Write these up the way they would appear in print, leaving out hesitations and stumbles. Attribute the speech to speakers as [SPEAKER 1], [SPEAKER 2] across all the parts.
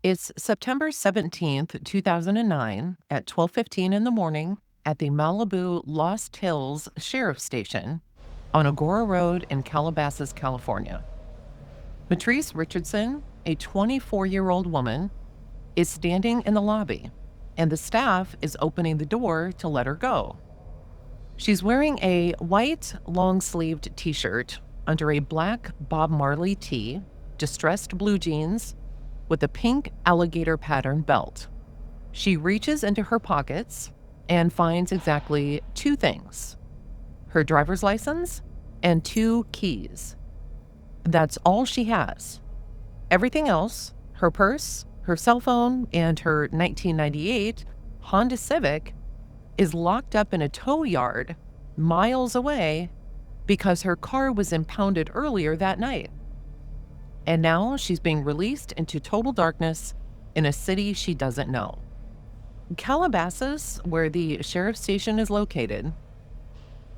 [SPEAKER 1] It's September 17th, 2009 at 12:15 in the morning at the Malibu Lost Hills Sheriff Station on Agora Road in Calabasas, California. Mitrice Richardson, a 24-year-old woman, is standing in the lobby, and the staff is opening the door to let her go. She's wearing a white, long-sleeved t-shirt under a black Bob Marley tee, distressed blue jeans, with a pink alligator pattern belt. She reaches into her pockets and finds exactly two things: her driver's license and two keys. That's all she has. Everything else, her purse, her cell phone, and her 1998 Honda Civic, is locked up in a tow yard miles away because her car was impounded earlier that night. And now she's being released into total darkness in a city she doesn't know. Calabasas, where the sheriff's station is located,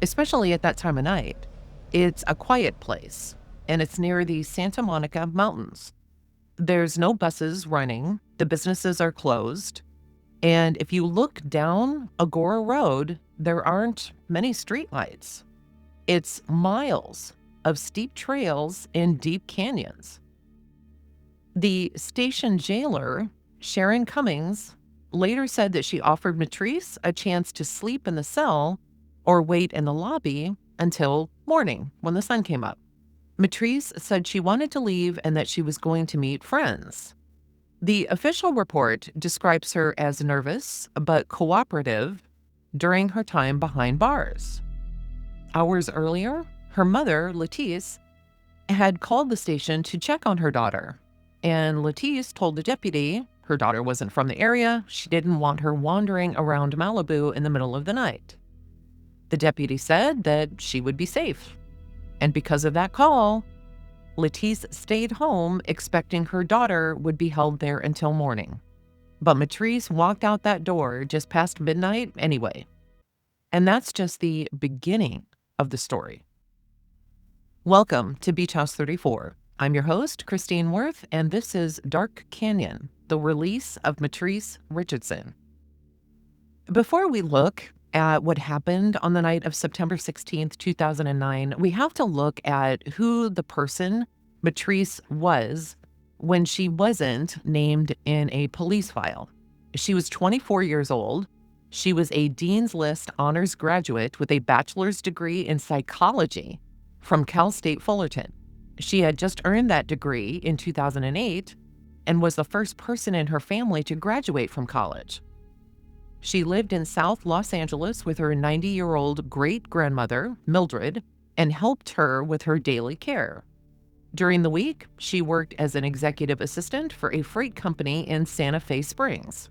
[SPEAKER 1] especially at that time of night, it's a quiet place, and it's near the Santa Monica Mountains. There's no buses running, the businesses are closed, and if you look down Agora Road, there aren't many streetlights. It's miles of steep trails in deep canyons. The station jailer, Sharon Cummings, later said that she offered Mitrice a chance to sleep in the cell or wait in the lobby until morning when the sun came up. Mitrice said she wanted to leave and that she was going to meet friends. The official report describes her as nervous but cooperative during her time behind bars. Hours earlier, her mother, Latice, had called the station to check on her daughter, and Latice told the deputy her daughter wasn't from the area. She didn't want her wandering around Malibu in the middle of the night. The deputy said that she would be safe, and because of that call, Latice stayed home expecting her daughter would be held there until morning. But Mitrice walked out that door just past midnight anyway. And that's just the beginning of the story. Welcome to Beach House 34. I'm your host, Christine Worth, and this is Dark Canyon, the release of Mitrice Richardson. Before we look at what happened on the night of September 16th, 2009, we have to look at who the person Mitrice was when she wasn't named in a police file. She was 24 years old. She was a Dean's List honors graduate with a bachelor's degree in psychology from Cal State Fullerton. She had just earned that degree in 2008 and was the first person in her family to graduate from college. She lived in South Los Angeles with her 90-year-old great-grandmother, Mildred, and helped her with her daily care. During the week, she worked as an executive assistant for a freight company in Santa Fe Springs.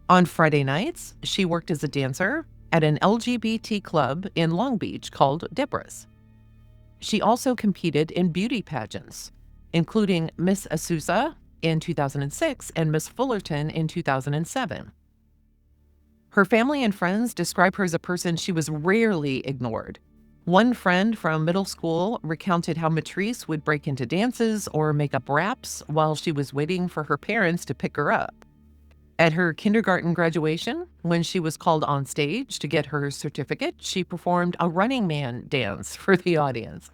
[SPEAKER 1] On Friday nights, she worked as a dancer at an LGBT club in Long Beach called Deborah's. She also competed in beauty pageants, including Miss Azusa in 2006 and Miss Fullerton in 2007. Her family and friends describe her as a person she was rarely ignored. One friend from middle school recounted how Mitrice would break into dances or make up raps while she was waiting for her parents to pick her up. At her kindergarten graduation, when she was called on stage to get her certificate, she performed a Running Man dance for the audience.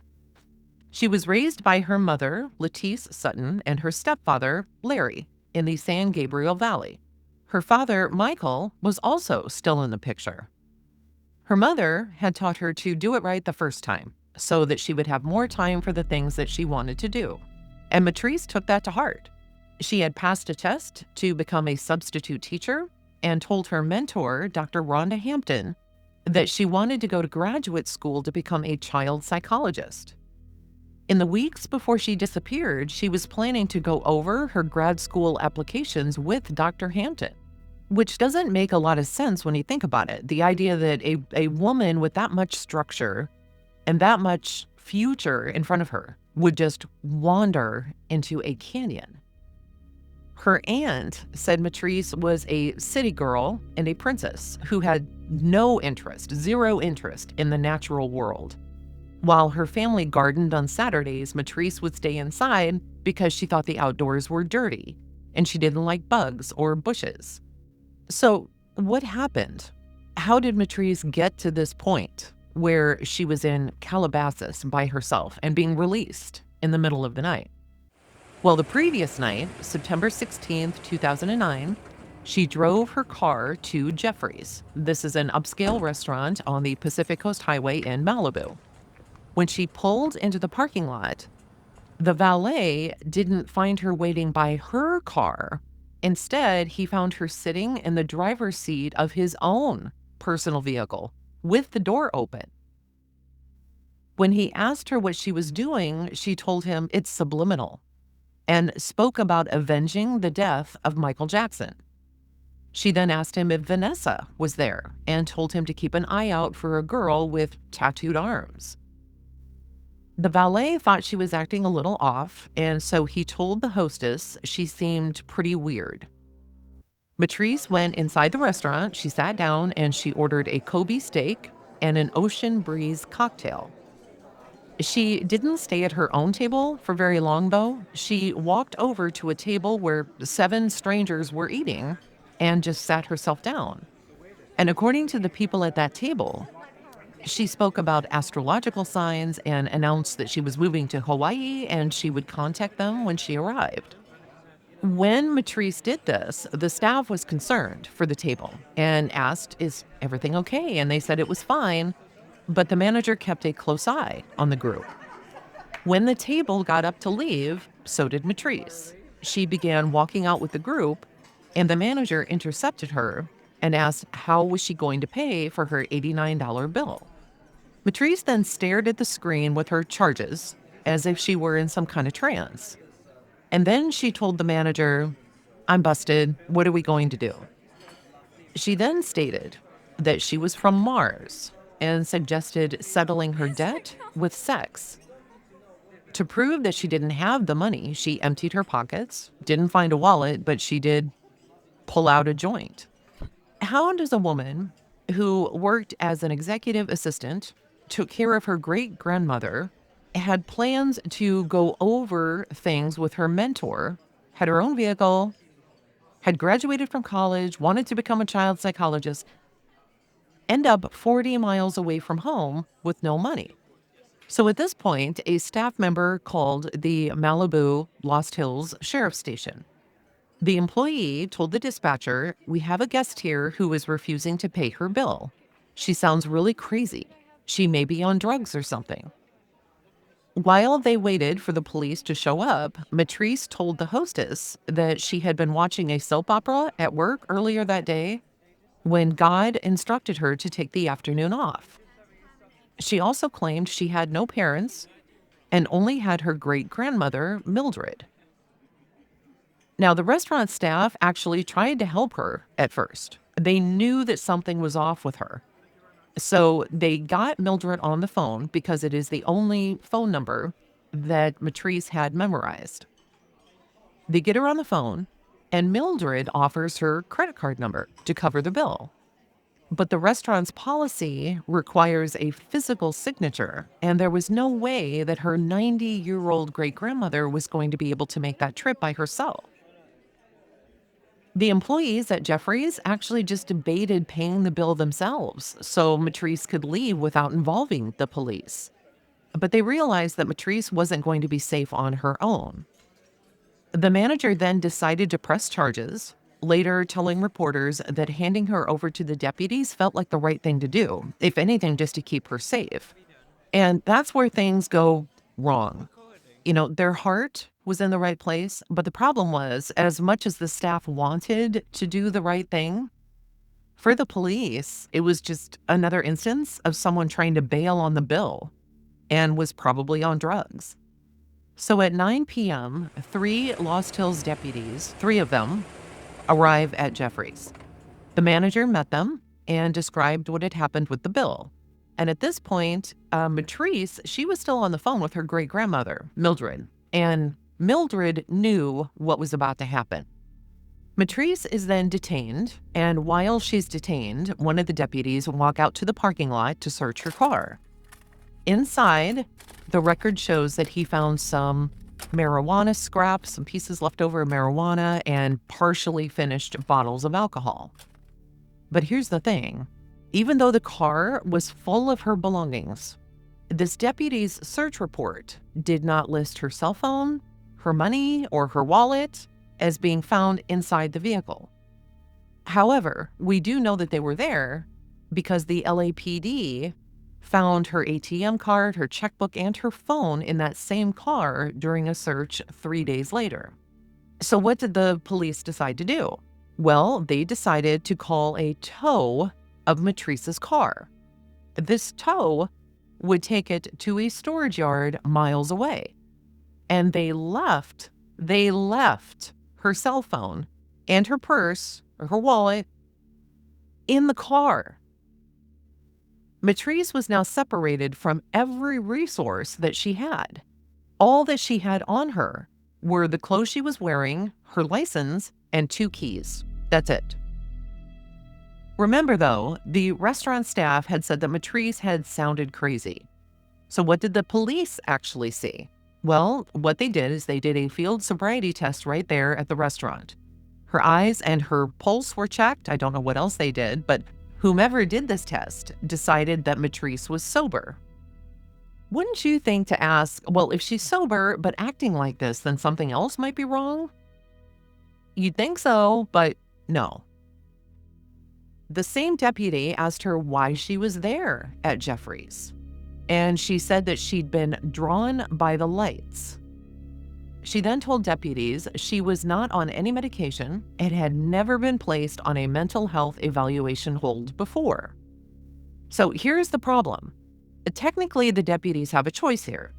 [SPEAKER 1] She was raised by her mother, Latice Sutton, and her stepfather, Larry, in the San Gabriel Valley. Her father, Michael, was also still in the picture. Her mother had taught her to do it right the first time so that she would have more time for the things that she wanted to do. And Mitrice took that to heart. She had passed a test to become a substitute teacher and told her mentor, Dr. Rhonda Hampton, that she wanted to go to graduate school to become a child psychologist. In the weeks before she disappeared, she was planning to go over her grad school applications with Dr. Hampton, which doesn't make a lot of sense when you think about it. The idea that a woman with that much structure and that much future in front of her would just wander into a canyon. Her aunt said Mitrice was a city girl and a princess who had no interest, zero interest in the natural world. While her family gardened on Saturdays, Mitrice would stay inside because she thought the outdoors were dirty and she didn't like bugs or bushes. So what happened? How did Mitrice get to this point where she was in Calabasas by herself and being released in the middle of the night? Well, the previous night, September 16th, 2009, she drove her car to Jeffrey's. This is an upscale restaurant on the Pacific Coast Highway in Malibu. When she pulled into the parking lot, the valet didn't find her waiting by her car. Instead, he found her sitting in the driver's seat of his own personal vehicle with the door open. When he asked her what she was doing, she told him it's subliminal and spoke about avenging the death of Michael Jackson. She then asked him if Vanessa was there and told him to keep an eye out for a girl with tattooed arms. The valet thought she was acting a little off, and so he told the hostess she seemed pretty weird. Mitrice went inside the restaurant, she sat down, and she ordered a Kobe steak and an Ocean Breeze cocktail. She didn't stay at her own table for very long, though. She walked over to a table where 7 strangers were eating and just sat herself down. And according to the people at that table, she spoke about astrological signs and announced that she was moving to Hawaii and she would contact them when she arrived. When Mitrice did this, the staff was concerned for the table and asked, "Is everything okay?" And they said it was fine, but the manager kept a close eye on the group. When the table got up to leave, so did Mitrice. She began walking out with the group, and the manager intercepted her and asked how was she going to pay for her $89 bill. Mitrice then stared at the screen with her charges as if she were in some kind of trance. And then she told the manager, "I'm busted. What are we going to do?" She then stated that she was from Mars and suggested settling her debt with sex. To prove that she didn't have the money, she emptied her pockets, didn't find a wallet, but she did pull out a joint. How does a woman who worked as an executive assistant, took care of her great-grandmother, had plans to go over things with her mentor, had her own vehicle, had graduated from college, wanted to become a child psychologist, end up 40 miles away from home with no money? So at this point, a staff member called the Malibu Lost Hills Sheriff's Station. The employee told the dispatcher, "We have a guest here who is refusing to pay her bill. She sounds really crazy. She may be on drugs or something." While they waited for the police to show up, Mitrice told the hostess that she had been watching a soap opera at work earlier that day when God instructed her to take the afternoon off. She also claimed she had no parents and only had her great-grandmother, Mildred. Now, the restaurant staff actually tried to help her at first. They knew that something was off with her. So they got Mildred on the phone because it is the only phone number that Mitrice had memorized. They get her on the phone, and Mildred offers her credit card number to cover the bill. But the restaurant's policy requires a physical signature, and there was no way that her 90-year-old great-grandmother was going to be able to make that trip by herself. The employees at Jeffrey's actually just debated paying the bill themselves so Mitrice could leave without involving the police. But they realized that Mitrice wasn't going to be safe on her own. The manager then decided to press charges, later telling reporters that handing her over to the deputies felt like the right thing to do, if anything, just to keep her safe. And that's where things go wrong. You know, their heart was in the right place, but the problem was, as much as the staff wanted to do the right thing, for the police, it was just another instance of someone trying to bail on the bill and was probably on drugs. So at 9 p.m., 3 Lost Hills deputies, 3 of them, arrive at Jeffrey's. The manager met them and described what had happened with the bill. And at this point, Mitrice, she was still on the phone with her great-grandmother, Mildred, and Mildred knew what was about to happen. Mitrice is then detained, and while she's detained, one of the deputies walk out to the parking lot to search her car. Inside, the record shows that he found some marijuana scraps, some pieces left over of marijuana, and partially finished bottles of alcohol. But here's the thing. Even though the car was full of her belongings, this deputy's search report did not list her cell phone, her money, or her wallet as being found inside the vehicle. However, we do know that they were there because the LAPD found her ATM card, her checkbook, and her phone in that same car during a search 3 days later. So what did the police decide to do? Well, they decided to call a tow of Mitrice's car. This tow would take it to a storage yard miles away. And they left her cell phone and her purse or her wallet in the car. Mitrice was now separated from every resource that she had. All that she had on her were the clothes she was wearing, her license, and 2 keys. That's it. Remember, though, the restaurant staff had said that Mitrice had sounded crazy. So what did the police actually see? Well, what they did is they did a field sobriety test right there at the restaurant. Her eyes and her pulse were checked. I don't know what else they did, but whomever did this test decided that Mitrice was sober. Wouldn't you think to ask, well, if she's sober but acting like this, then something else might be wrong? You'd think so, but no. The same deputy asked her why she was there at Jeffrey's, and she said that she'd been drawn by the lights. She then told deputies she was not on any medication and had never been placed on a mental health evaluation hold before. So here's the problem. Technically, the deputies have a choice here.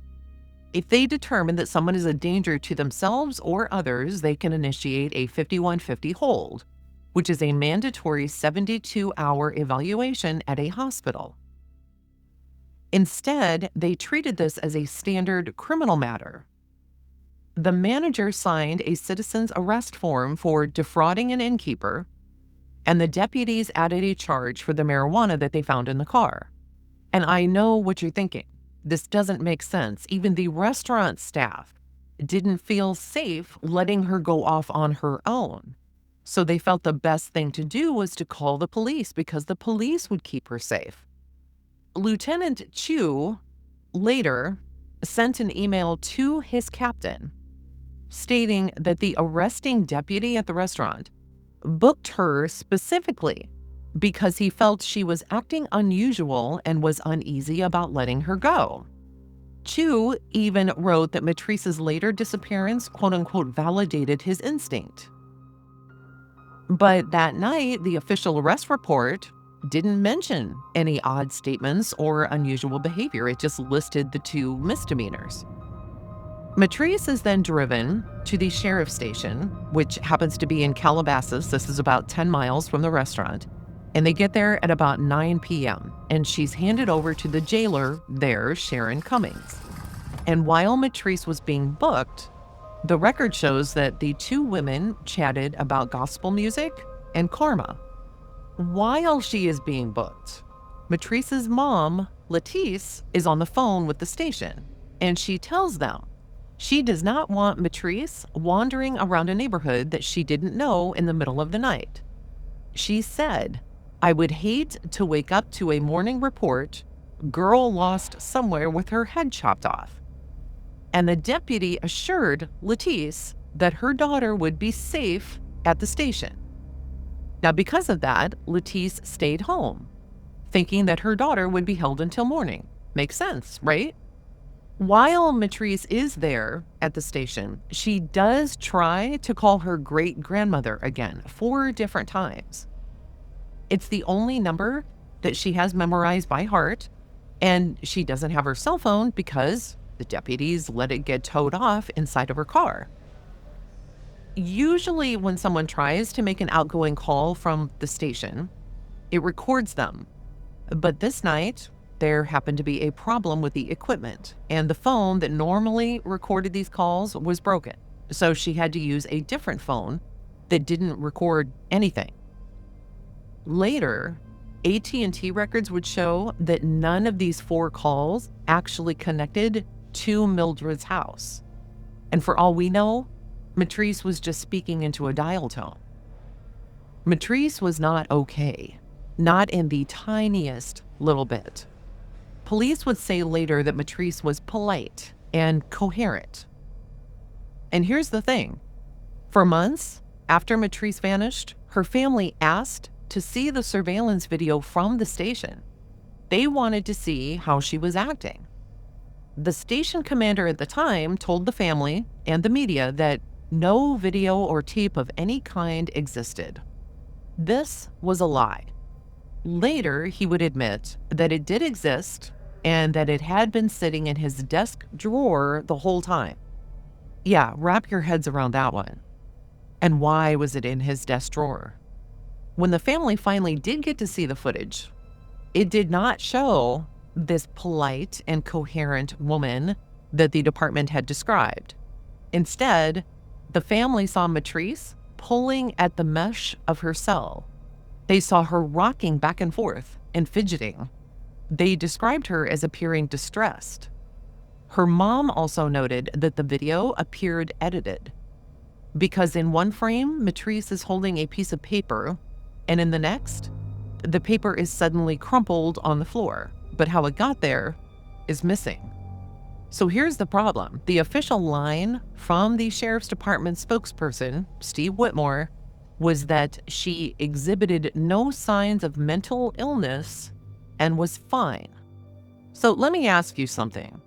[SPEAKER 1] If they determine that someone is a danger to themselves or others, they can initiate a 5150 hold, which is a mandatory 72-hour evaluation at a hospital. Instead, they treated this as a standard criminal matter. The manager signed a citizen's arrest form for defrauding an innkeeper, and the deputies added a charge for the marijuana that they found in the car. And I know what you're thinking. This doesn't make sense. Even the restaurant staff didn't feel safe letting her go off on her own. So they felt the best thing to do was to call the police because the police would keep her safe. Lieutenant Chu later sent an email to his captain stating that the arresting deputy at the restaurant booked her specifically because he felt she was acting unusual and was uneasy about letting her go. Chu even wrote that Mitrice's later disappearance, quote-unquote, validated his instinct. But that night, the official arrest report didn't mention any odd statements or unusual behavior. It just listed the 2 misdemeanors. Mitrice is then driven to the sheriff's station, which happens to be in Calabasas. This is about 10 miles from the restaurant. And they get there at about 9 p.m. and she's handed over to the jailer there, Sharon Cummings. And while Mitrice was being booked, the record shows that the 2 women chatted about gospel music and karma. While she is being booked, Mitrice's mom, Latice, is on the phone with the station, and she tells them she does not want Mitrice wandering around a neighborhood that she didn't know in the middle of the night. She said, "I would hate to wake up to a morning report, girl lost somewhere with her head chopped off." And the deputy assured Latice that her daughter would be safe at the station. Now, because of that, Latice stayed home, thinking that her daughter would be held until morning. Makes sense, right? While Mitrice is there at the station, she does try to call her great-grandmother again 4 different times. It's the only number that she has memorized by heart, and she doesn't have her cell phone because the deputies let it get towed off inside of her car. Usually when someone tries to make an outgoing call from the station, it records them. But this night, there happened to be a problem with the equipment, and the phone that normally recorded these calls was broken. So she had to use a different phone that didn't record anything. Later, AT&T records would show that none of these 4 calls actually connected to Mildred's house. And for all we know, Mitrice was just speaking into a dial tone. Mitrice was not okay, not in the tiniest little bit. Police would say later that Mitrice was polite and coherent. And here's the thing. For months after Mitrice vanished, her family asked to see the surveillance video from the station. They wanted to see how she was acting. The station commander at the time told the family and the media that no video or tape of any kind existed. This was a lie. Later, he would admit that it did exist and that it had been sitting in his desk drawer the whole time. Yeah, wrap your heads around that one. And why was it in his desk drawer? When the family finally did get to see the footage, it did not show this polite and coherent woman that the department had described. Instead, the family saw Mitrice pulling at the mesh of her cell. They saw her rocking back and forth and fidgeting. They described her as appearing distressed. Her mom also noted that the video appeared edited because in one frame, Mitrice is holding a piece of paper, and in the next, the paper is suddenly crumpled on the floor, but how it got there is missing. So here's the problem. The official line from the sheriff's department spokesperson, Steve Whitmore, was that she exhibited no signs of mental illness and was fine. So let me ask you something.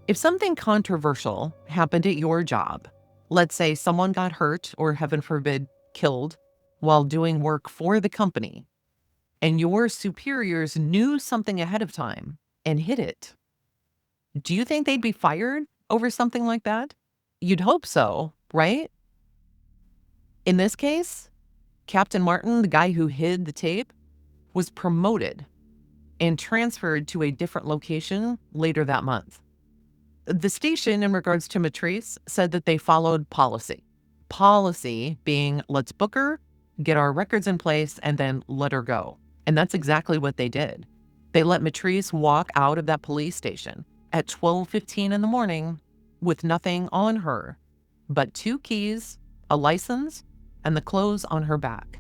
[SPEAKER 1] If something controversial happened at your job, let's say someone got hurt or, heaven forbid, killed while doing work for the company, and your superiors knew something ahead of time and hid it, do you think they'd be fired over something like that? You'd hope so, right? In this case, Captain Martin, the guy who hid the tape, was promoted and transferred to a different location later that month. The station, in regards to Mitrice, said that they followed policy. Policy being, let's book her, get our records in place, and then let her go. And that's exactly what they did. They let Mitrice walk out of that police station at 12:15 in the morning with nothing on her but 2 keys, a license, and the clothes on her back.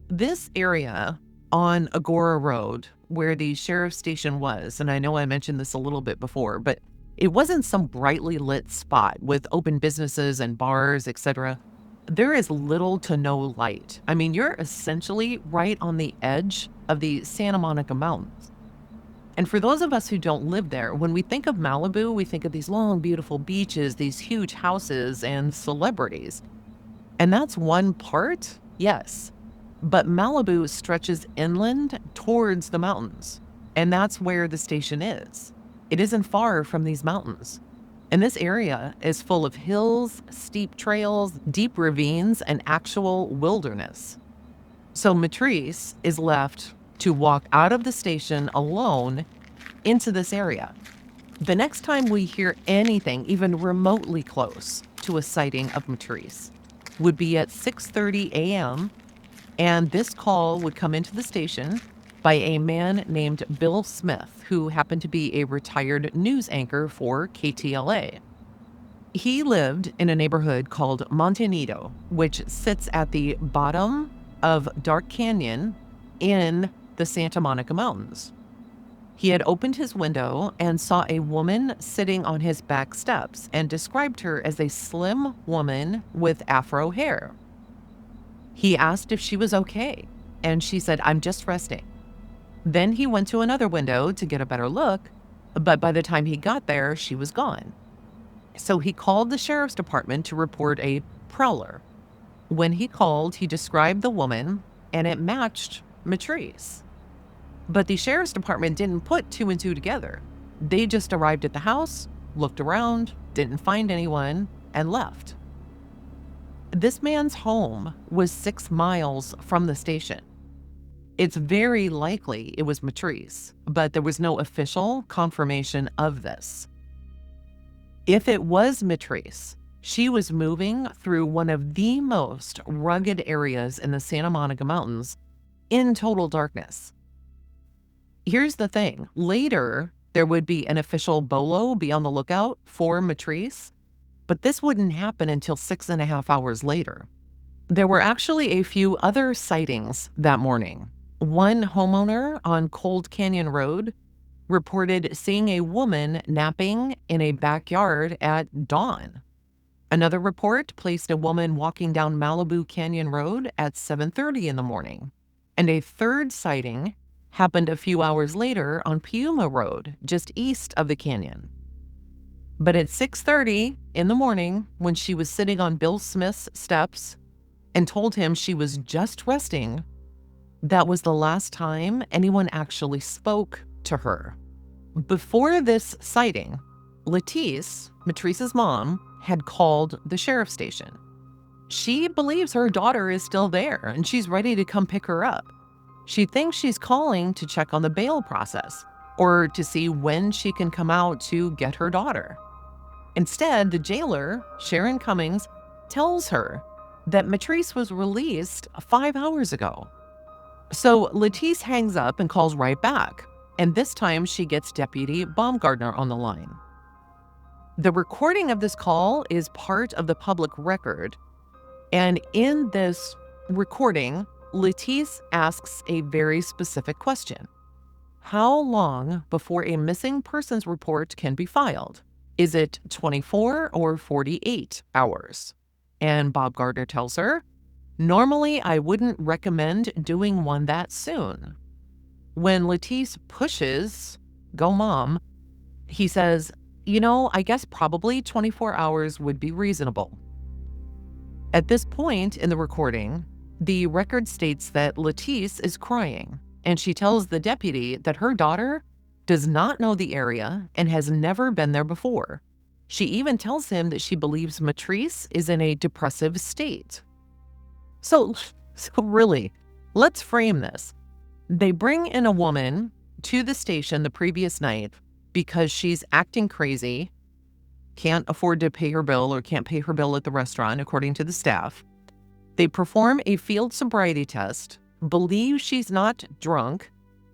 [SPEAKER 1] This area on Agora Road, where the sheriff's station was, and I know I mentioned this a little bit before, but it wasn't some brightly lit spot with open businesses and bars, etc. There is little to no light. I mean, you're essentially right on the edge of the Santa Monica Mountains. And for those of us who don't live there, when we think of Malibu, we think of these long, beautiful beaches, these huge houses, and celebrities. And that's one part, yes. But Malibu stretches inland towards the mountains, and that's where the station is. It isn't far from these mountains. And this area is full of hills, steep trails, deep ravines, and actual wilderness. So Mitrice is left to walk out of the station alone into this area. The next time we hear anything even remotely close to a sighting of Mitrice would be at 6:30 a.m., and this call would come into the station by a man named Bill Smith, who happened to be a retired news anchor for KTLA. He lived in a neighborhood called Montanito, which sits at the bottom of Dark Canyon in the Santa Monica Mountains. He had opened his window and saw a woman sitting on his back steps and described her as a slim woman with afro hair. He asked if she was okay, and she said, "I'm just resting." Then he went to another window to get a better look, but by the time he got there, she was gone. So he called the sheriff's department to report a prowler. When he called, he described the woman, and it matched Mitrice. But the sheriff's department didn't put 2 and 2 together. They just arrived at the house, looked around, didn't find anyone, and left. This man's home was 6 miles from the station. It's very likely it was Mitrice, but there was no official confirmation of this. If it was Mitrice, she was moving through one of the most rugged areas in the Santa Monica Mountains in total darkness. Here's the thing. Later, there would be an official bolo be on the lookout for Mitrice, But this wouldn't happen until 6.5 hours later. There were actually a few other sightings that morning. One homeowner on Cold Canyon Road reported seeing a woman napping in a backyard at dawn. Another report placed a woman walking down Malibu Canyon Road at 7:30 in the morning. And a third sighting happened a few hours later on Piuma Road, just east of the canyon. But at 6:30 in the morning, when she was sitting on Bill Smith's steps and told him she was just resting, that was the last time anyone actually spoke to her. Before this sighting, Latice, Mitrice's mom, had called the sheriff's station. She believes her daughter is still there and she's ready to come pick her up. She thinks she's calling to check on the bail process or to see when she can come out to get her daughter. Instead, the jailer, Sharon Cummings, tells her that Mitrice was released 5 hours ago. So Latice hangs up and calls right back, and this time she gets Deputy Baumgartner on the line. The recording of this call is part of the public record, and in this recording, Latice asks a very specific question. How long before a missing persons report can be filed? Is it 24 or 48 hours? And Baumgartner tells her, normally I wouldn't recommend doing one that soon. When Latice pushes, go mom, he says, I guess probably 24 hours would be reasonable. At this point in the recording, the record states that Latice is crying, and she tells the deputy that her daughter does not know the area and has never been there before. She even tells him that she believes Mitrice is in a depressive state. So really, let's frame this. They bring in a woman to the station the previous night because she's acting crazy, can't afford to pay her bill or can't pay her bill at the restaurant, according to the staff. They perform a field sobriety test, believe she's not drunk,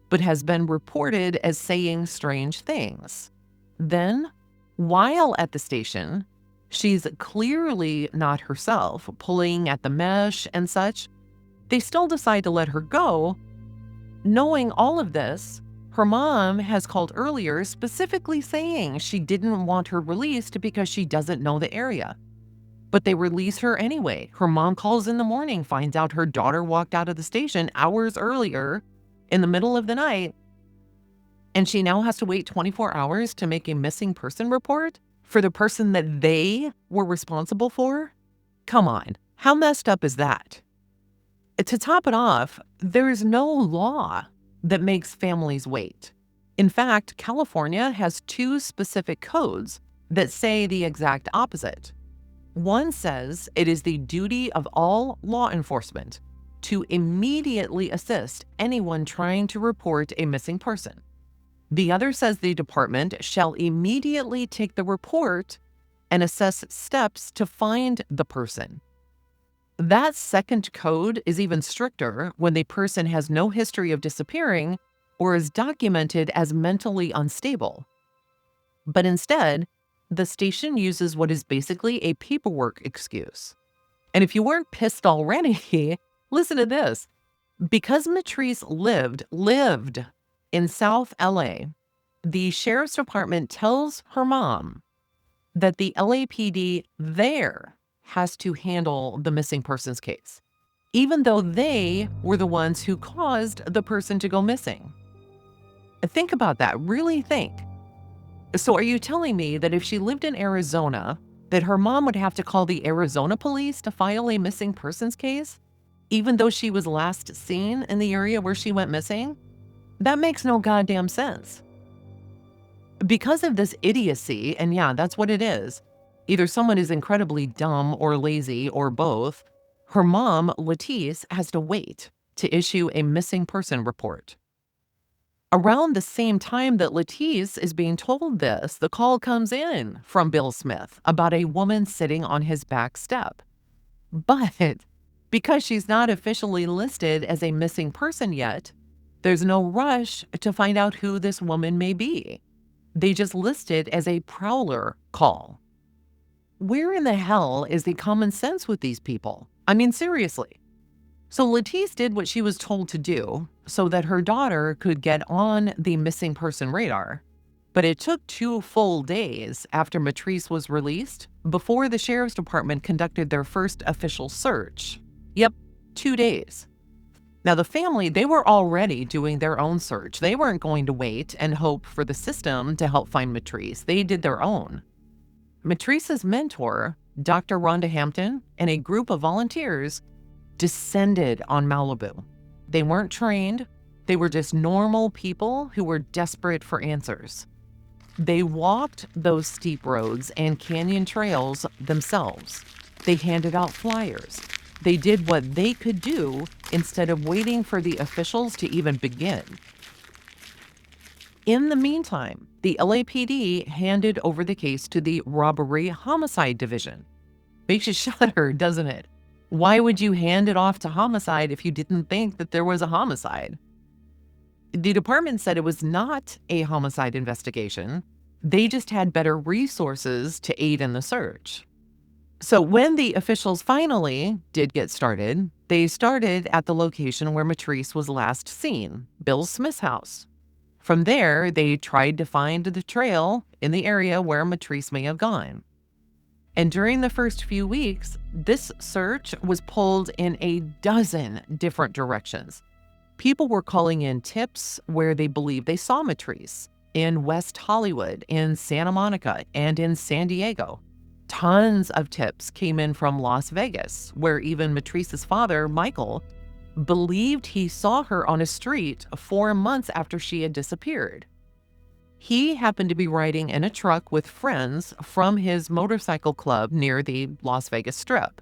[SPEAKER 1] but has been reported as saying strange things. Then, while at the station, she's clearly not herself, pulling at the mesh and such. They still decide to let her go. Knowing all of this, her mom has called earlier specifically saying she didn't want her released because she doesn't know the area. But they release her anyway. Her mom calls in the morning, finds out her daughter walked out of the station hours earlier in the middle of the night, and she now has to wait 24 hours to make a missing person report for the person that they were responsible for? Come on, how messed up is that? To top it off, there is no law that makes families wait. In fact, California has 2 specific codes that say the exact opposite. One says it is the duty of all law enforcement to immediately assist anyone trying to report a missing person. The other says the department shall immediately take the report and assess steps to find the person. That second code is even stricter when the person has no history of disappearing or is documented as mentally unstable. But instead, the station uses what is basically a paperwork excuse. And if you weren't pissed already, listen to this. Because Mitrice lived in South LA, the sheriff's department tells her mom that the LAPD there has to handle the missing persons case, even though they were the ones who caused the person to go missing. Think about that. Really think. So are you telling me that if she lived in Arizona, that her mom would have to call the Arizona police to file a missing persons case, even though she was last seen in the area where she went missing? That makes no goddamn sense. Because of this idiocy, and yeah, that's what it is, either someone is incredibly dumb or lazy or both, her mom, Latice, has to wait to issue a missing person report. Around the same time that Latice is being told this, the call comes in from Bill Smith about a woman sitting on his back step. But because she's not officially listed as a missing person yet, there's no rush to find out who this woman may be. They just list it as a prowler call. Where in the hell is the common sense with these people? I mean, seriously. So Latice did what she was told to do so that her daughter could get on the missing person radar. But it took 2 full days after Mitrice was released before the sheriff's department conducted their first official search. Yep, 2 days. Now, the family, they were already doing their own search. They weren't going to wait and hope for the system to help find Mitrice. They did their own. Mitrice's mentor, Dr. Rhonda Hampton, and a group of volunteers descended on Malibu. They weren't trained. They were just normal people who were desperate for answers. They walked those steep roads and canyon trails themselves. They handed out flyers. They did what they could do instead of waiting for the officials to even begin. In the meantime, the LAPD handed over the case to the Robbery Homicide Division. Makes you shudder, doesn't it? Why would you hand it off to homicide if you didn't think that there was a homicide? The department said it was not a homicide investigation. They just had better resources to aid in the search. So when the officials finally did get started, they started at the location where Mitrice was last seen, Bill Smith's house. From there, they tried to find the trail in the area where Mitrice may have gone. And during the first few weeks, this search was pulled in a dozen different directions. People were calling in tips where they believed they saw Mitrice in West Hollywood, in Santa Monica, and in San Diego. Tons of tips came in from Las Vegas, where even Mitrice's father, Michael, believed he saw her on a street 4 months after she had disappeared. He happened to be riding in a truck with friends from his motorcycle club near the Las Vegas Strip.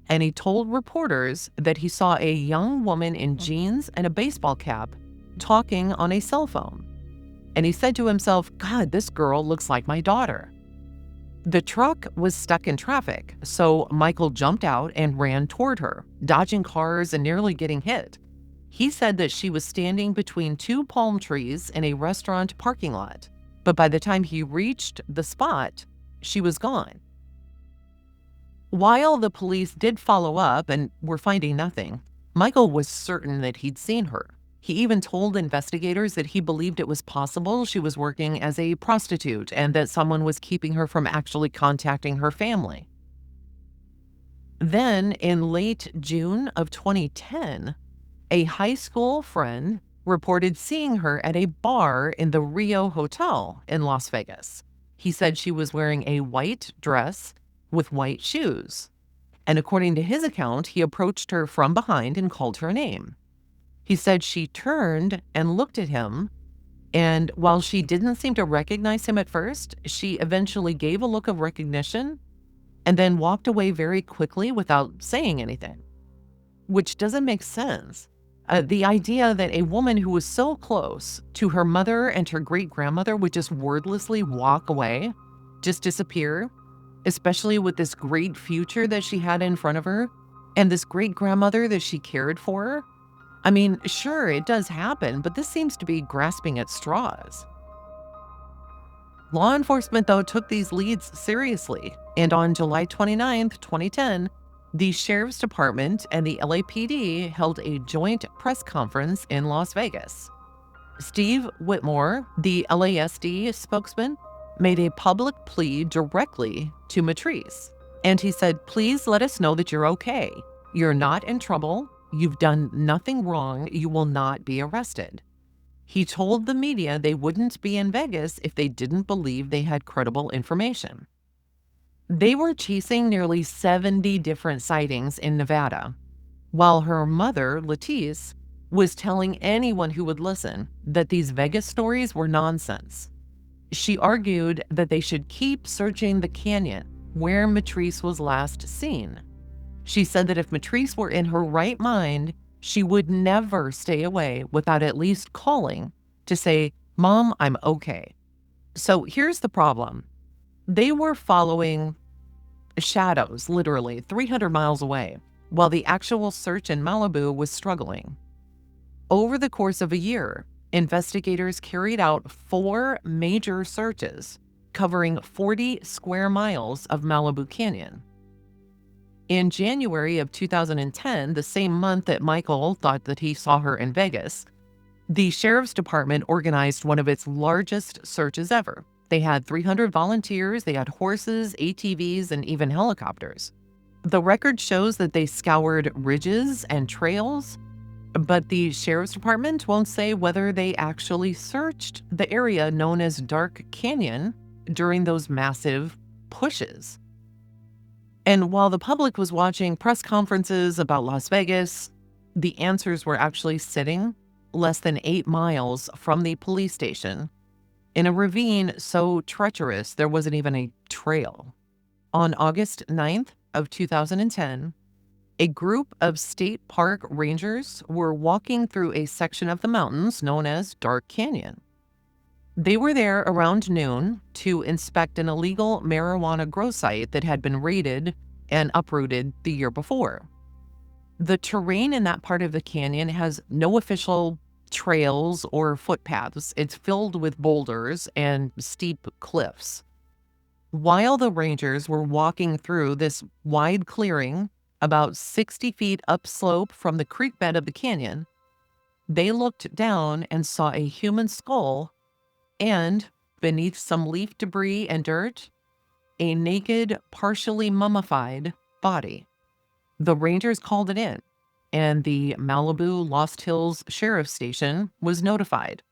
[SPEAKER 1] And he told reporters that he saw a young woman in jeans and a baseball cap talking on a cell phone. And he said to himself, God, this girl looks like my daughter. The truck was stuck in traffic, so Michael jumped out and ran toward her, dodging cars and nearly getting hit. He said that she was standing between 2 palm trees in a restaurant parking lot, but by the time he reached the spot, she was gone. While the police did follow up and were finding nothing, Michael was certain that he'd seen her. He even told investigators that he believed it was possible she was working as a prostitute and that someone was keeping her from actually contacting her family. Then, in late June of 2010, a high school friend reported seeing her at a bar in the Rio Hotel in Las Vegas. He said she was wearing a white dress with white shoes. And according to his account, he approached her from behind and called her name. He said she turned and looked at him, and while she didn't seem to recognize him at first, she eventually gave a look of recognition and then walked away very quickly without saying anything, which doesn't make sense. The idea that a woman who was so close to her mother and her great-grandmother would just wordlessly walk away, just disappear, especially with this great future that she had in front of her and this great-grandmother that she cared for. I mean, sure, it does happen, but this seems to be grasping at straws. Law enforcement, though, took these leads seriously, and on July 29, 2010, the Sheriff's Department and the LAPD held a joint press conference in Las Vegas. Steve Whitmore, the LASD spokesman, made a public plea directly to Mitrice, and he said, "Please let us know that you're okay. You're not in trouble. You've done nothing wrong. You will not be arrested." He told the media they wouldn't be in Vegas if they didn't believe they had credible information. They were chasing nearly 70 different sightings in Nevada, while her mother, Latice, was telling anyone who would listen that these Vegas stories were nonsense. She argued that they should keep searching the canyon where Mitrice was last seen. She said that if Mitrice were in her right mind, she would never stay away without at least calling to say, "Mom, I'm okay." So here's the problem. They were following shadows, literally 300 miles away, while the actual search in Malibu was struggling. Over the course of a year, investigators carried out 4 major searches covering 40 square miles of Malibu Canyon. In January of 2010, the same month that Michael thought that he saw her in Vegas, the sheriff's department organized one of its largest searches ever. They had 300 volunteers, they had horses, ATVs, and even helicopters. The record shows that they scoured ridges and trails, but the sheriff's department won't say whether they actually searched the area known as Dark Canyon during those massive pushes. And while the public was watching press conferences about Las Vegas, the answers were actually sitting less than 8 miles from the police station in a ravine so treacherous there wasn't even a trail. On August 9th of 2010, a group of state park rangers were walking through a section of the mountains known as Dark Canyon. They were there around noon to inspect an illegal marijuana grow site that had been raided and uprooted the year before. The terrain in that part of the canyon has no official trails or footpaths. It's filled with boulders and steep cliffs. While the rangers were walking through this wide clearing, about 60 feet upslope from the creek bed of the canyon, they looked down and saw a human skull and, beneath some leaf debris and dirt, a naked, partially mummified body. The rangers called it in, and the Malibu Lost Hills Sheriff's Station was notified.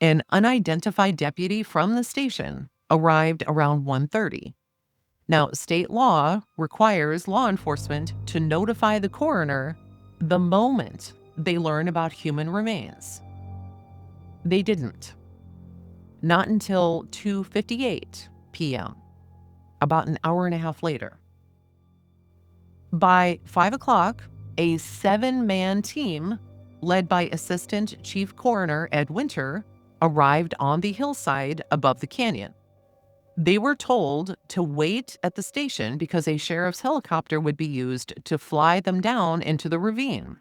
[SPEAKER 1] An unidentified deputy from the station arrived around 1:30. Now, state law requires law enforcement to notify the coroner the moment they learn about human remains. They didn't. Not until 2:58 p.m., about an hour and a half later. By 5 o'clock, a 7-man team led by Assistant Chief Coroner Ed Winter arrived on the hillside above the canyon. They were told to wait at the station because a sheriff's helicopter would be used to fly them down into the ravine.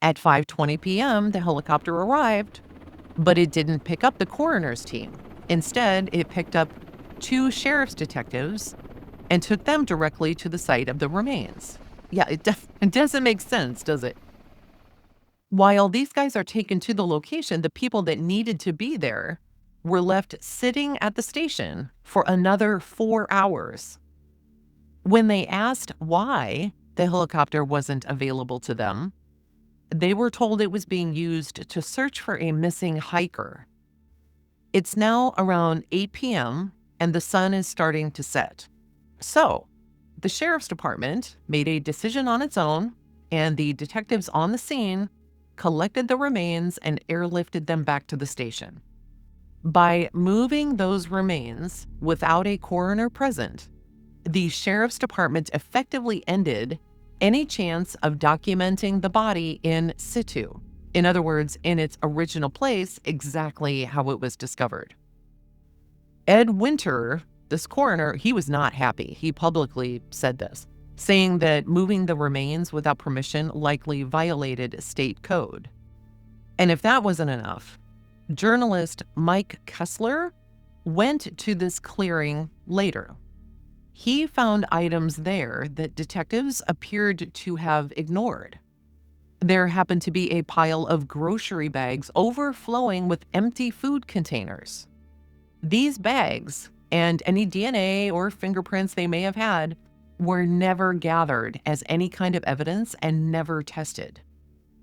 [SPEAKER 1] At 5:20 p.m., the helicopter arrived, but it didn't pick up the coroner's team. Instead, it picked up 2 sheriff's detectives and took them directly to the site of the remains. Yeah, it doesn't make sense, does it? While these guys are taken to the location, the people that needed to be there were left sitting at the station for another 4 hours. When they asked why the helicopter wasn't available to them, they were told it was being used to search for a missing hiker. It's now around 8 p.m. and the sun is starting to set. So, the sheriff's department made a decision on its own, and the detectives on the scene collected the remains and airlifted them back to the station. By moving those remains without a coroner present, the sheriff's department effectively ended any chance of documenting the body in situ. In other words, in its original place, exactly how it was discovered. Ed Winter, this coroner, he was not happy. He publicly said this, saying that moving the remains without permission likely violated state code. And if that wasn't enough, journalist Mike Kessler went to this clearing later. He found items there that detectives appeared to have ignored. There happened to be a pile of grocery bags overflowing with empty food containers. These bags, and any DNA or fingerprints they may have had, were never gathered as any kind of evidence and never tested.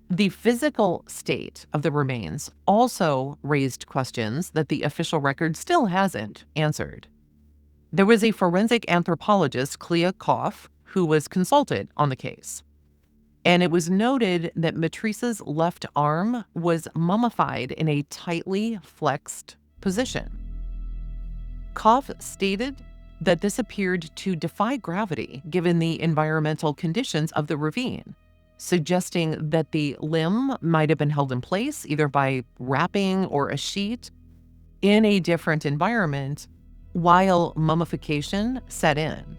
[SPEAKER 1] The physical state of the remains also raised questions that the official record still hasn't answered. There was a forensic anthropologist, Clea Koff, who was consulted on the case. And it was noted that Mitrice's left arm was mummified in a tightly flexed position. Koff stated that this appeared to defy gravity given the environmental conditions of the ravine, suggesting that the limb might have been held in place either by wrapping or a sheet in a different environment while mummification set in.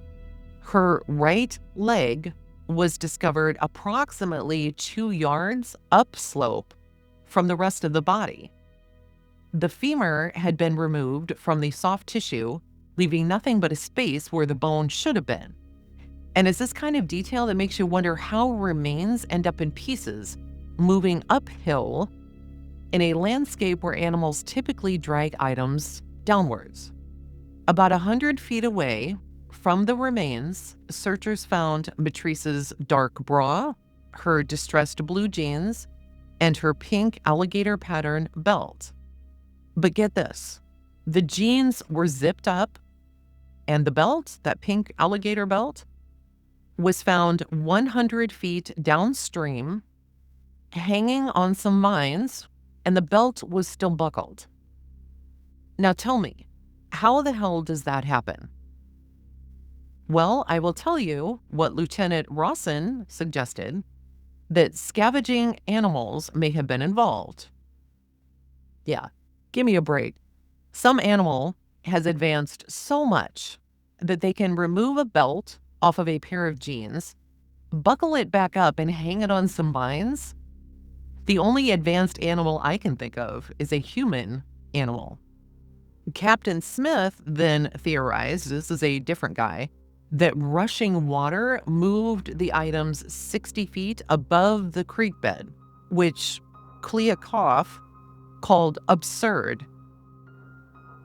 [SPEAKER 1] Her right leg was discovered approximately 2 yards upslope from the rest of the body. The femur had been removed from the soft tissue, leaving nothing but a space where the bone should have been. And it's this kind of detail that makes you wonder how remains end up in pieces, moving uphill in a landscape where animals typically drag items downwards. About 100 feet away from the remains, searchers found Mitrice's dark bra, her distressed blue jeans, and her pink alligator pattern belt. But get this, the jeans were zipped up, and the belt, that pink alligator belt, was found 100 feet downstream, hanging on some vines, and the belt was still buckled. Now tell me, how the hell does that happen? Well, I will tell you what Lieutenant Rawson suggested, that scavenging animals may have been involved. Yeah, give me a break. Some animal has advanced so much that they can remove a belt off of a pair of jeans, buckle it back up, and hang it on some vines. The only advanced animal I can think of is a human animal. Captain Smith then theorized, this is a different guy, that rushing water moved the items 60 feet above the creek bed, which Clea Koff called absurd.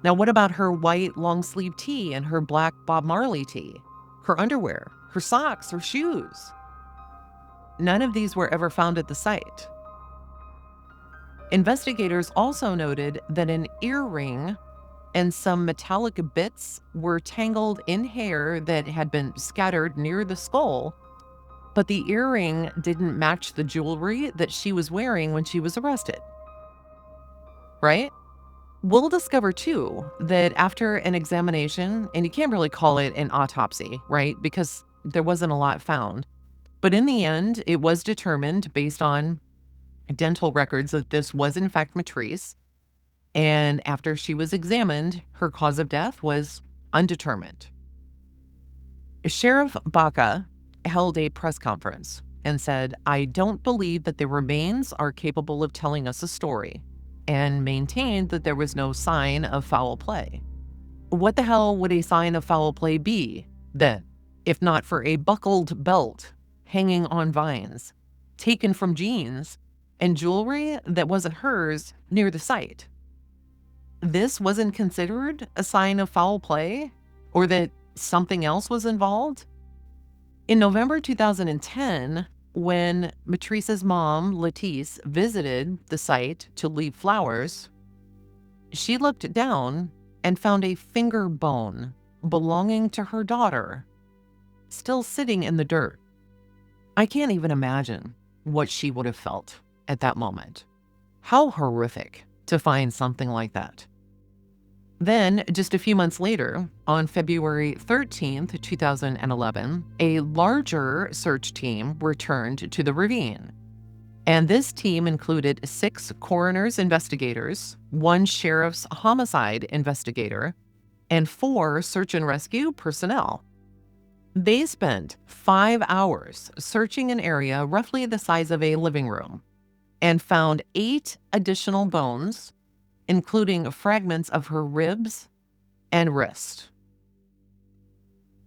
[SPEAKER 1] Now, what about her white long-sleeve tee and her black Bob Marley tee, her underwear, her socks, her shoes? None of these were ever found at the site. Investigators also noted that an earring and some metallic bits were tangled in hair that had been scattered near the skull, but the earring didn't match the jewelry that she was wearing when she was arrested. Right? We'll discover too that after an examination, and you can't really call it an autopsy, right? Because there wasn't a lot found. But in the end, it was determined based on dental records that this was in fact Mitrice. And after she was examined, her cause of death was undetermined. Sheriff Baca held a press conference and said, "I don't believe that the remains are capable of telling us a story," and maintained that there was no sign of foul play. What the hell would a sign of foul play be then, if not for a buckled belt hanging on vines, taken from jeans, and jewelry that wasn't hers near the site? This wasn't considered a sign of foul play, or that something else was involved? In November 2010, when Mitrice's mom, Latice, visited the site to leave flowers, she looked down and found a finger bone belonging to her daughter, still sitting in the dirt. I can't even imagine what she would have felt at that moment. How horrific to find something like that. Then, just a few months later, on February 13th, 2011, a larger search team returned to the ravine. And this team included 6 coroner's investigators, 1 sheriff's homicide investigator, and 4 search and rescue personnel. They spent 5 hours searching an area roughly the size of a living room and found 8 additional bones, including fragments of her ribs and wrist.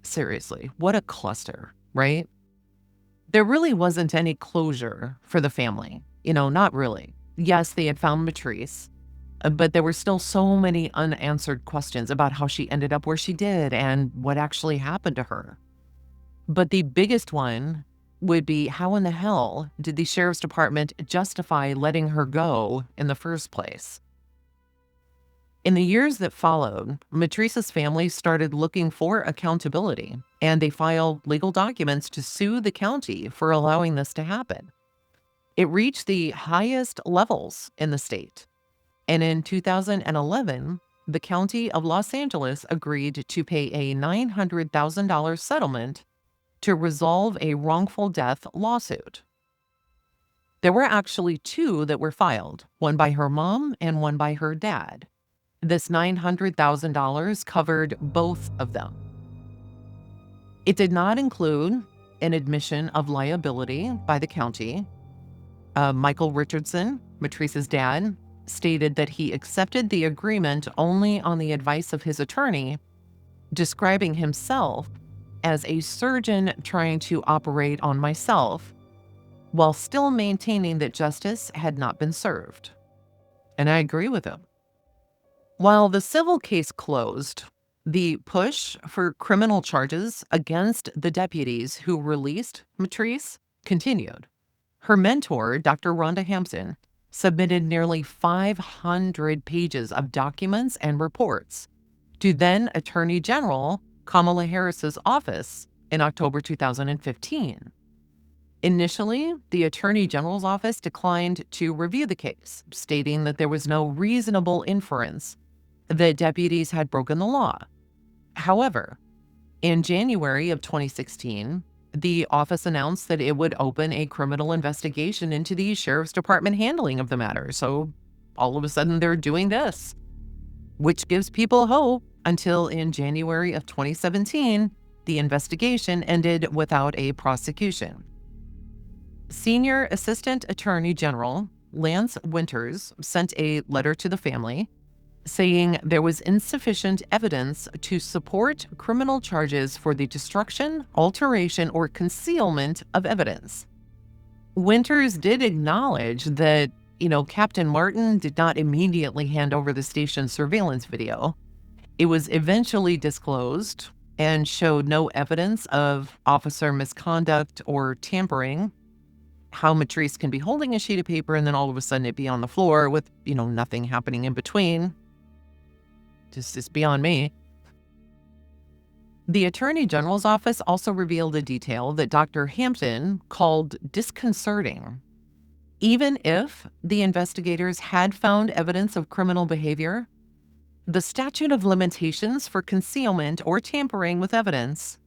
[SPEAKER 1] Seriously, what a cluster, right? There really wasn't any closure for the family. Not really. Yes, they had found Mitrice, but there were still so many unanswered questions about how she ended up where she did and what actually happened to her. But the biggest one would be, how in the hell did the sheriff's department justify letting her go in the first place? In the years that followed, Mitrice's family started looking for accountability, and they filed legal documents to sue the county for allowing this to happen. It reached the highest levels in the state, and in 2011, the county of Los Angeles agreed to pay a $900,000 settlement to resolve a wrongful death lawsuit. There were actually 2 that were filed, one by her mom and one by her dad. This $900,000 covered both of them. It did not include an admission of liability by the county. Michael Richardson, Mitrice's dad, stated that he accepted the agreement only on the advice of his attorney, describing himself as a surgeon trying to operate on myself while still maintaining that justice had not been served. And I agree with him. While the civil case closed, the push for criminal charges against the deputies who released Mitrice continued. Her mentor, Dr. Rhonda Hampton, submitted nearly 500 pages of documents and reports to then Attorney General Kamala Harris's office in October 2015. Initially, the Attorney General's office declined to review the case, stating that there was no reasonable inference that deputies had broken the law. However, in January of 2016, the office announced that it would open a criminal investigation into the sheriff's department handling of the matter. So all of a sudden they're doing this, which gives people hope until in January of 2017, the investigation ended without a prosecution. Senior Assistant Attorney General Lance Winters sent a letter to the family saying there was insufficient evidence to support criminal charges for the destruction, alteration, or concealment of evidence. Winters did acknowledge that, Captain Martin did not immediately hand over the station's surveillance video. It was eventually disclosed and showed no evidence of officer misconduct or tampering. How Mitrice can be holding a sheet of paper and then all of a sudden it be on the floor with, nothing happening in between. Just beyond me. The Attorney General's office also revealed a detail that Dr. Hampton called disconcerting. Even if the investigators had found evidence of criminal behavior, the statute of limitations for concealment or tampering with evidence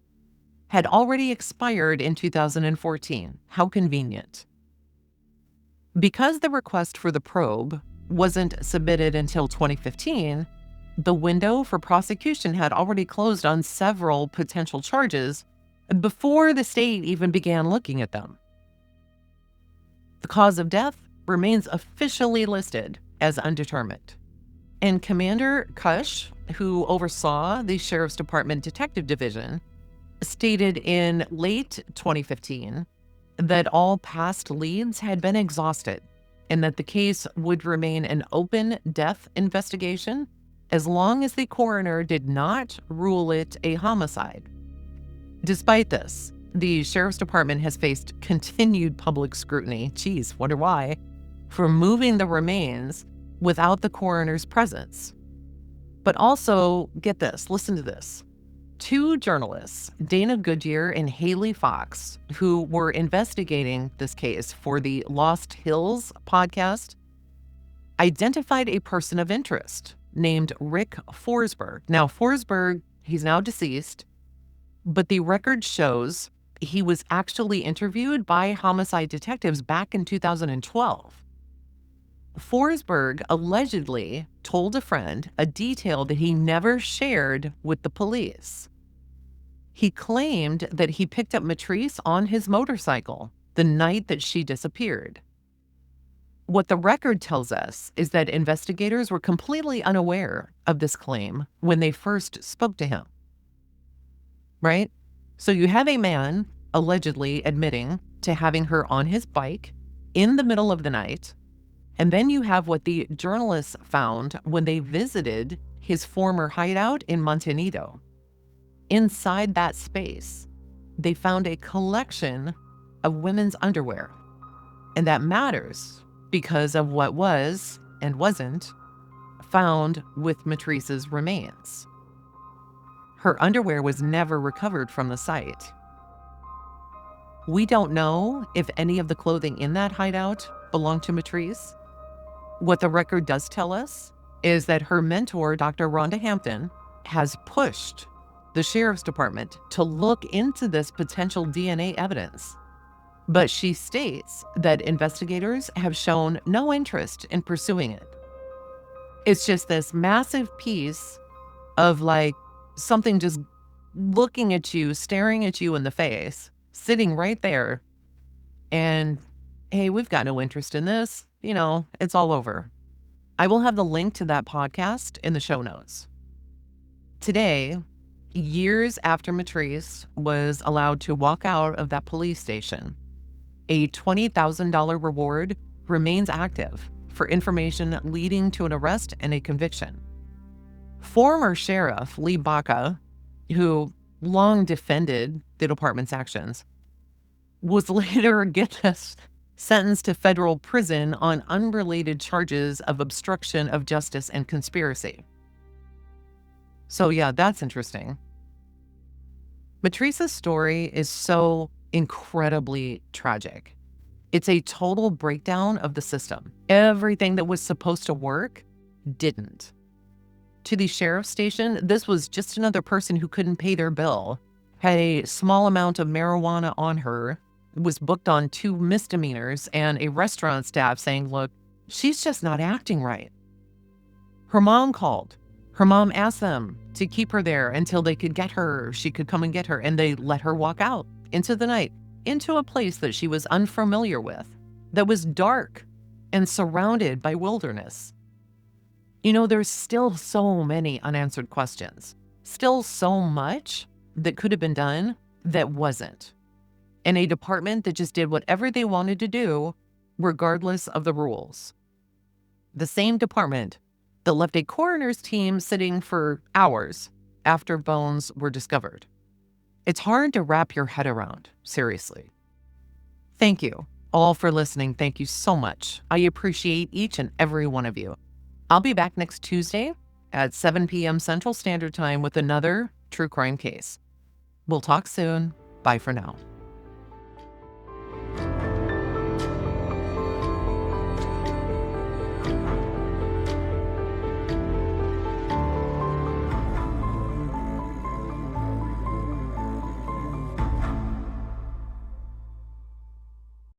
[SPEAKER 1] had already expired in 2014. How convenient. Because the request for the probe wasn't submitted until 2015, the window for prosecution had already closed on several potential charges before the state even began looking at them. The cause of death remains officially listed as undetermined. And Commander Cush, who oversaw the Sheriff's Department Detective Division, stated in late 2015 that all past leads had been exhausted and that the case would remain an open death investigation as long as the coroner did not rule it a homicide. Despite this, the Sheriff's Department has faced continued public scrutiny, wonder why, for moving the remains without the coroner's presence. But also, get this, listen to this. 2 journalists, Dana Goodyear and Haley Fox, who were investigating this case for the Lost Hills podcast, identified a person of interest named Rick Forsberg. Now, Forsberg, he's now deceased, but the record shows he was actually interviewed by homicide detectives back in 2012. Forsberg allegedly told a friend a detail that he never shared with the police. He claimed that he picked up Mitrice on his motorcycle the night that she disappeared. What the record tells us is that investigators were completely unaware of this claim when they first spoke to him. Right? So you have a man allegedly admitting to having her on his bike in the middle of the night. And then you have what the journalists found when they visited his former hideout in Montanito. Inside that space, they found a collection of women's underwear. And that matters because of what was and wasn't found with Mitrice's remains. Her underwear was never recovered from the site. We don't know if any of the clothing in that hideout belonged to Mitrice. What the record does tell us is that her mentor, Dr. Rhonda Hampton, has pushed the Sheriff's Department to look into this potential DNA evidence. But she states that investigators have shown no interest in pursuing it. It's just this massive piece of something just looking at you, staring at you in the face, sitting right there. And, hey, we've got no interest in this. It's all over. I will have the link to that podcast in the show notes. Today, years after Mitrice was allowed to walk out of that police station, a $20,000 reward remains active for information leading to an arrest and a conviction. Former Sheriff Lee Baca, who long defended the department's actions, was later, get this, sentenced to federal prison on unrelated charges of obstruction of justice and conspiracy. So yeah, that's interesting. Mitrice's story is so incredibly tragic. It's a total breakdown of the system. Everything that was supposed to work didn't. To the sheriff's station, this was just another person who couldn't pay their bill, had a small amount of marijuana on her, was booked on 2 misdemeanors, and a restaurant staff saying, look, she's just not acting right. Her mom called. Her mom asked them to keep her there until they could get her, she could come and get her, and they let her walk out into the night, into a place that she was unfamiliar with, that was dark and surrounded by wilderness. You know, there's still so many unanswered questions, still so much that could have been done that wasn't. And a department that just did whatever they wanted to do, regardless of the rules. The same department that left a coroner's team sitting for hours after bones were discovered. It's hard to wrap your head around, seriously. Thank you all for listening. Thank you so much. I appreciate each and every one of you. I'll be back next Tuesday at 7 p.m. Central Standard Time with another true crime case. We'll talk soon. Bye for now.